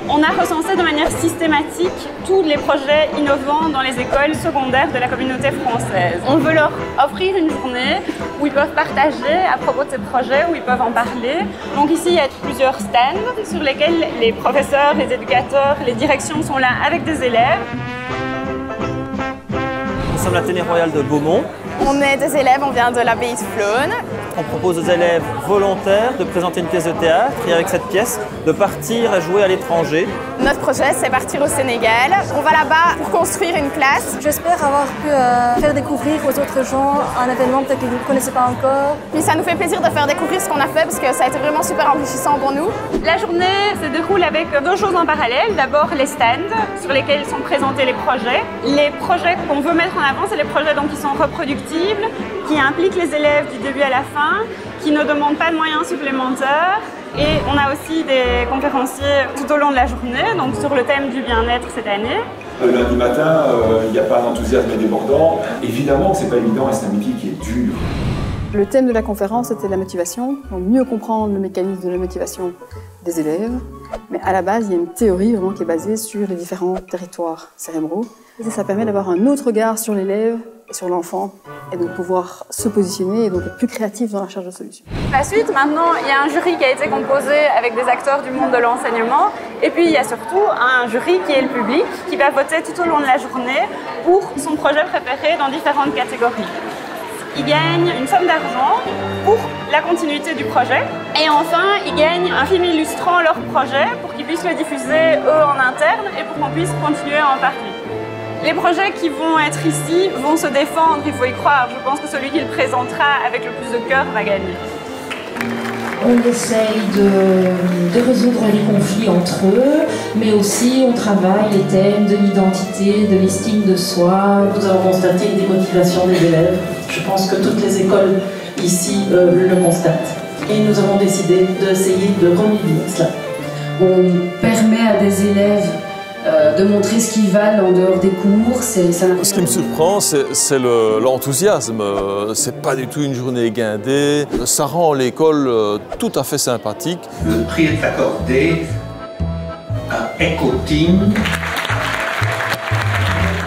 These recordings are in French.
On a recensé de manière systématique tous les projets innovants dans les écoles secondaires de la communauté française. On veut leur offrir une journée où ils peuvent partager à propos de ces projets, où ils peuvent en parler. Donc ici, il y a plusieurs stands sur lesquels les professeurs, les éducateurs, les directions sont là avec des élèves. Nous sommes l'Athénée royal de Beaumont. On est des élèves, on vient de l'abbaye de Flône. On propose aux élèves volontaires de présenter une pièce de théâtre et avec cette pièce de partir et jouer à l'étranger. Notre projet, c'est partir au Sénégal. On va là-bas pour construire une classe. J'espère avoir pu faire découvrir aux autres gens un événement peut-être qu'ils ne connaissaient pas encore. Puis ça nous fait plaisir de faire découvrir ce qu'on a fait parce que ça a été vraiment super enrichissant pour nous. La journée se déroule avec deux choses en parallèle. D'abord les stands sur lesquels sont présentés les projets. Les projets qu'on veut mettre en avant, c'est les projets donc, qui sont reproductibles, qui impliquent les élèves du début à la fin, qui ne demandent pas de moyens supplémentaires. Et on a aussi des conférenciers tout au long de la journée, donc sur le thème du bien-être cette année. Le lundi matin, il n'y a pas d'enthousiasme débordant. Évidemment que ce n'est pas évident et c'est un métier qui est dur. Le thème de la conférence était la motivation, donc mieux comprendre le mécanisme de la motivation des élèves. Mais à la base, il y a une théorie vraiment qui est basée sur les différents territoires cérébraux. Et ça permet d'avoir un autre regard sur l'élève et sur l'enfant, et donc pouvoir se positionner et donc être plus créatif dans la recherche de solutions. La suite, maintenant, il y a un jury qui a été composé avec des acteurs du monde de l'enseignement, et puis il y a surtout un jury qui est le public, qui va voter tout au long de la journée pour son projet préféré dans différentes catégories. Ils gagnent une somme d'argent pour la continuité du projet. Et enfin, ils gagnent un film illustrant leur projet pour qu'ils puissent le diffuser eux en interne et pour qu'on puisse continuer à en parler. Les projets qui vont être ici vont se défendre, il faut y croire. Je pense que celui qui le présentera avec le plus de cœur va gagner. On essaye de résoudre les conflits entre eux, mais aussi on travaille les thèmes de l'identité, de l'estime de soi. Nous avons constaté une démotivation des élèves. Je pense que toutes les écoles ici le constatent. Et nous avons décidé d'essayer de remédier à cela. On permet à des élèves de montrer ce qu'ils valent en dehors des cours. Ce qui me surprend, c'est l'enthousiasme. C'est pas du tout une journée guindée. Ça rend l'école tout à fait sympathique. Le prix est accordé à EcoTeam.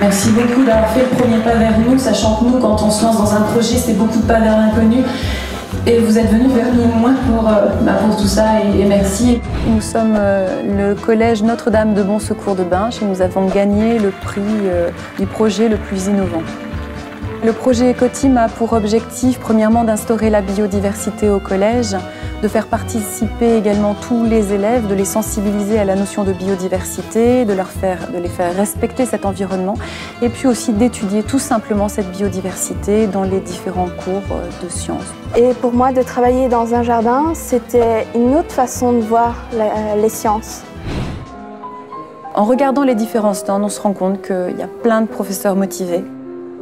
Merci beaucoup d'avoir fait le premier pas vers nous, sachant que nous, quand on se lance dans un projet, c'est beaucoup de pas vers l'inconnu. Et vous êtes venus vers nous, moi, pour tout ça, et merci. Nous sommes le collège Notre-Dame de Bon Secours de Binche et nous avons gagné le prix du projet le plus innovant. Le projet EcoTeam a pour objectif, premièrement, d'instaurer la biodiversité au collège, de faire participer également tous les élèves, de les sensibiliser à la notion de biodiversité, de les faire respecter cet environnement, et puis aussi d'étudier tout simplement cette biodiversité dans les différents cours de sciences. Et pour moi, de travailler dans un jardin, c'était une autre façon de voir les sciences. En regardant les différents stands, on se rend compte qu'il y a plein de professeurs motivés.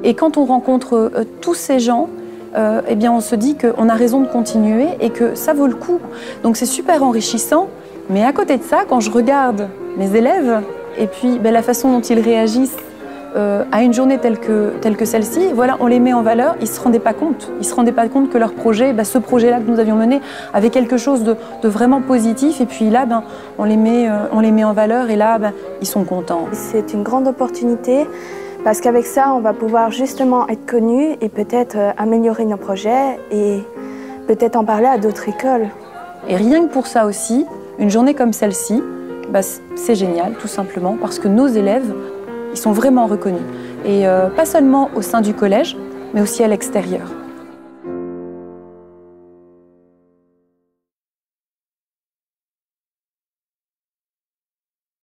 Et quand on rencontre tous ces gens, eh bien on se dit qu'on a raison de continuer et que ça vaut le coup. Donc c'est super enrichissant. Mais à côté de ça, quand je regarde mes élèves et puis la façon dont ils réagissent à une journée telle que celle-ci, voilà, on les met en valeur, ils ne se rendaient pas compte. Ils ne se rendaient pas compte que leur projet, ce projet-là que nous avions mené, avait quelque chose de vraiment positif. Et puis là, on les met en valeur et là, ils sont contents. C'est une grande opportunité parce qu'avec ça, on va pouvoir justement être connus et peut-être améliorer nos projets et peut-être en parler à d'autres écoles. Et rien que pour ça aussi, une journée comme celle-ci, c'est génial, tout simplement, parce que nos élèves, ils sont vraiment reconnus. Et pas seulement au sein du collège, mais aussi à l'extérieur.